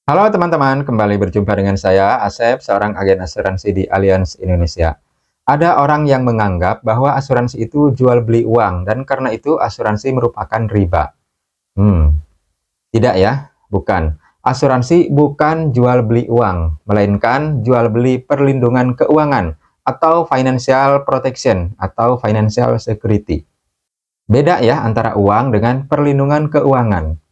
Halo teman-teman, kembali berjumpa dengan saya, Asep, seorang agen asuransi di Allianz Indonesia. Ada orang yang menganggap bahwa asuransi itu jual beli uang, dan karena itu asuransi merupakan riba. Tidak ya, bukan. Asuransi bukan jual beli uang, melainkan jual beli perlindungan keuangan, atau financial protection, atau financial security. Beda ya antara uang dengan perlindungan keuangan.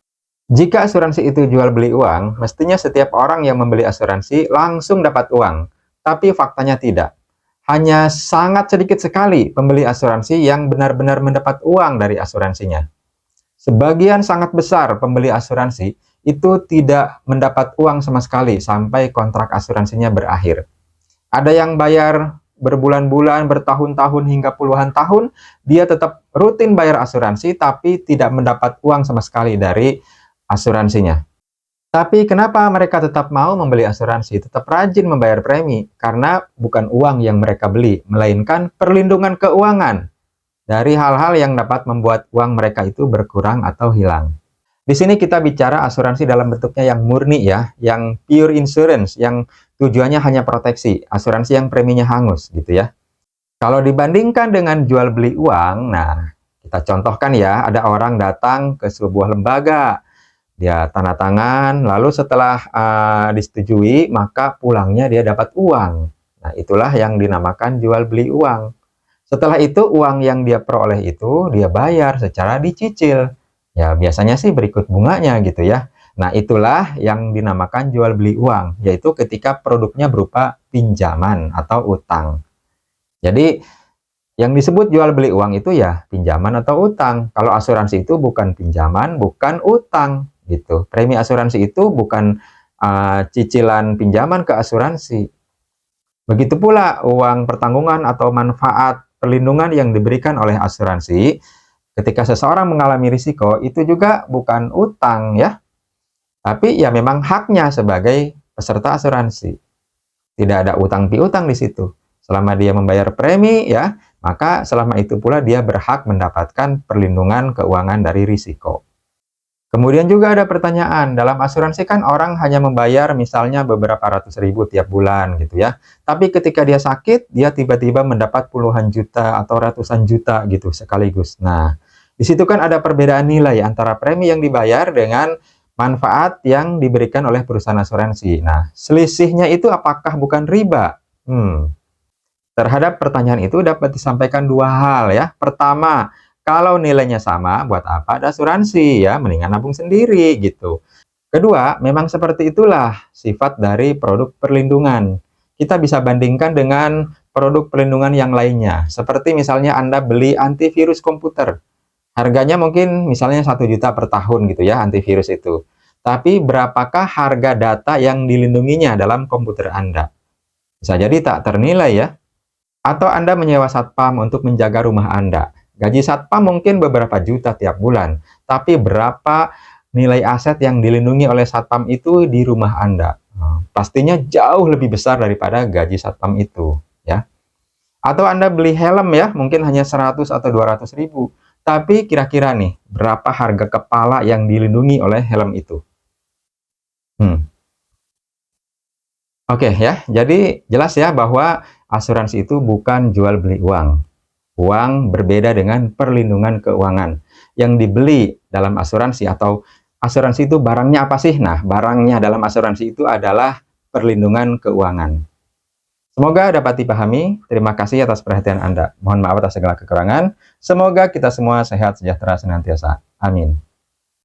Jika asuransi itu jual beli uang, mestinya setiap orang yang membeli asuransi langsung dapat uang. Tapi faktanya tidak. Hanya sangat sedikit sekali pembeli asuransi yang benar-benar mendapat uang dari asuransinya. Sebagian sangat besar pembeli asuransi itu tidak mendapat uang sama sekali sampai kontrak asuransinya berakhir. Ada yang bayar berbulan-bulan, bertahun-tahun hingga puluhan tahun, dia tetap rutin bayar asuransi tapi tidak mendapat uang sama sekali dari asuransinya. Tapi kenapa mereka tetap mau membeli asuransi, tetap rajin membayar premi? Karena bukan uang yang mereka beli, melainkan perlindungan keuangan dari hal-hal yang dapat membuat uang mereka itu berkurang atau hilang. Di sini kita bicara asuransi dalam bentuknya yang murni ya, yang pure insurance, yang tujuannya hanya proteksi, asuransi yang preminya hangus gitu ya. Kalau dibandingkan dengan jual beli uang, nah kita contohkan ya, ada orang datang ke sebuah lembaga, dia tanda tangan, lalu setelah disetujui, maka pulangnya dia dapat uang. Nah, itulah yang dinamakan jual beli uang. Setelah itu, uang yang dia peroleh itu dia bayar secara dicicil. Ya, biasanya sih berikut bunganya gitu ya. Nah, itulah yang dinamakan jual beli uang, yaitu ketika produknya berupa pinjaman atau utang. Jadi, yang disebut jual beli uang itu ya pinjaman atau utang. Kalau asuransi itu bukan pinjaman, bukan utang gitu. Premi asuransi itu bukan cicilan pinjaman ke asuransi. Begitu pula uang pertanggungan atau manfaat perlindungan yang diberikan oleh asuransi ketika seseorang mengalami risiko itu juga bukan utang ya, tapi ya memang haknya sebagai peserta asuransi. Tidak ada utang piutang di situ. Selama dia membayar premi ya, maka selama itu pula dia berhak mendapatkan perlindungan keuangan dari risiko. Kemudian juga ada pertanyaan, dalam asuransi kan orang hanya membayar misalnya beberapa ratus ribu tiap bulan gitu ya. Tapi ketika dia sakit, dia tiba-tiba mendapat puluhan juta atau ratusan juta gitu sekaligus. Nah, di situ kan ada perbedaan nilai antara premi yang dibayar dengan manfaat yang diberikan oleh perusahaan asuransi. Nah, selisihnya itu apakah bukan riba? Terhadap pertanyaan itu dapat disampaikan dua hal ya. Pertama, kalau nilainya sama, buat apa ada asuransi ya? Mendingan nabung sendiri gitu. Kedua, memang seperti itulah sifat dari produk perlindungan. Kita bisa bandingkan dengan produk perlindungan yang lainnya. Seperti misalnya Anda beli antivirus komputer. Harganya mungkin misalnya 1 juta per tahun gitu ya antivirus itu. Tapi berapakah harga data yang dilindunginya dalam komputer Anda? Bisa jadi tak ternilai ya. Atau Anda menyewa satpam untuk menjaga rumah Anda. Gaji satpam mungkin beberapa juta tiap bulan, tapi berapa nilai aset yang dilindungi oleh satpam itu di rumah Anda? Pastinya jauh lebih besar daripada gaji satpam itu, ya. Atau Anda beli helm ya, mungkin hanya 100 atau 200 ribu. Tapi kira-kira nih, berapa harga kepala yang dilindungi oleh helm itu? Hmm. Oke ya, jadi jelas ya bahwa asuransi itu bukan jual beli uang. Uang berbeda dengan perlindungan keuangan. Yang dibeli dalam asuransi atau asuransi itu barangnya apa sih? Nah, barangnya dalam asuransi itu adalah perlindungan keuangan. Semoga dapat dipahami. Terima kasih atas perhatian Anda. Mohon maaf atas segala kekurangan. Semoga kita semua sehat sejahtera senantiasa. Amin.